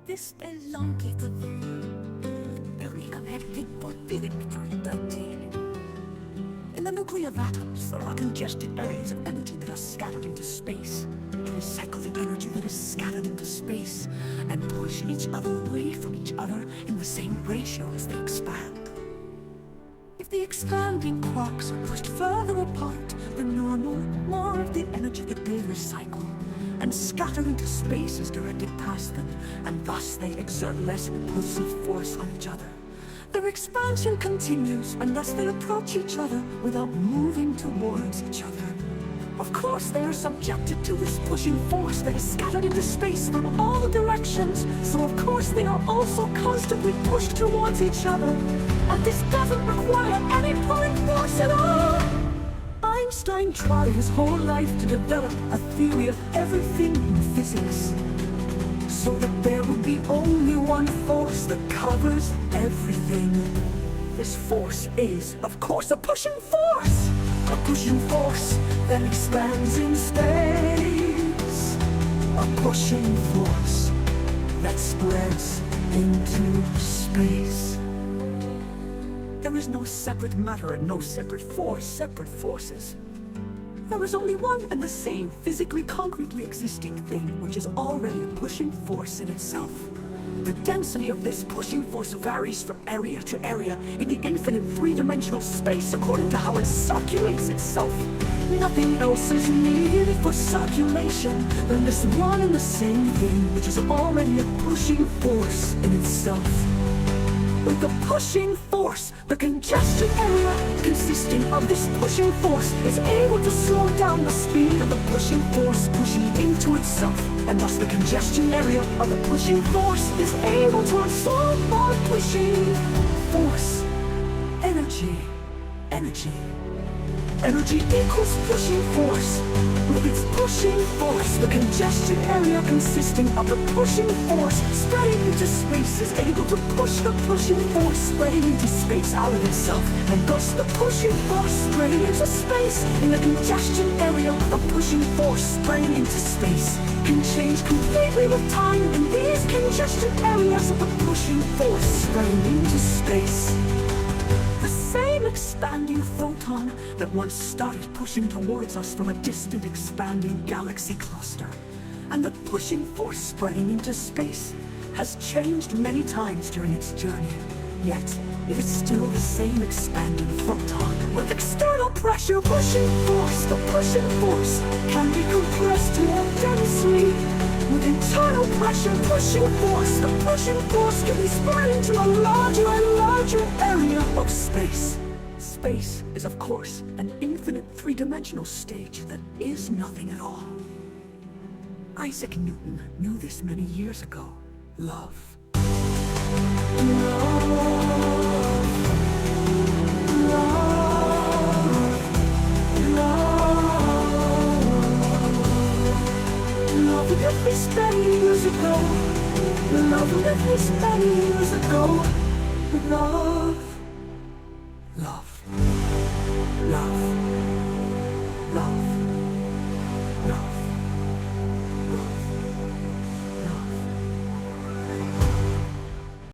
this elongated very connected but feeling productive. In the nuclear of atoms, there are congested areas of energy that are scattered into space. Recycle the energy that is scattered into space and push each other away from each other in the same ratio as they expand. If the expanding quarks are pushed further apart, then there are more of the energy that they recycle and scatter into space is directed past them, and thus they exert less repulsive force on each other. Their expansion continues, and thus they approach each other without moving towards each other. Of course, they are subjected to this pushing force that is scattered into space from all directions, so of course they are also constantly pushed towards each other, and this doesn't require any pulling force at all. Einstein tried his whole life to develop a theory of everything in physics, so that there would be only one force that covers everything. This force is, of course, a pushing force! A pushing force that expands in space. A pushing force that spreads into space. There is no separate matter and no separate force, separate forces. There is only one and the same physically, concretely existing thing, which is already a pushing force in itself. The density of this pushing force varies from area to area in the infinite three-dimensional space according to how it circulates itself. Nothing else is needed for circulation than this one and the same thing, which is already a pushing force in itself. With the pushing force, the congestion area consisting of this pushing force is able to slow down the speed of the pushing force pushing into itself, and thus the congestion area of the pushing force is able to absorb more pushing force. Energy equals pushing force. With its pushing force, the congestion area consisting of the pushing force spreading into space is able to push the pushing force spreading into space out of itself, and thus the pushing force spreading into space in the congestion area of the pushing force spreading into space can change completely with time in these congestion areas of the pushing force spreading into space. The same expanding photon that once started pushing towards us from a distant expanding galaxy cluster, and the pushing force spreading into space, has changed many times during its journey. Yet, it is still the same expanding photon. With external pressure pushing force, the pushing force can be compressed more densely. With internal pressure pushing force, the pushing force can be spread into a larger and larger area of space. Space is, of course, an infinite three-dimensional stage that is nothing at all. Isaac Newton knew this many years ago. Love. Love lived this many years ago. Love lived this many years ago. Love.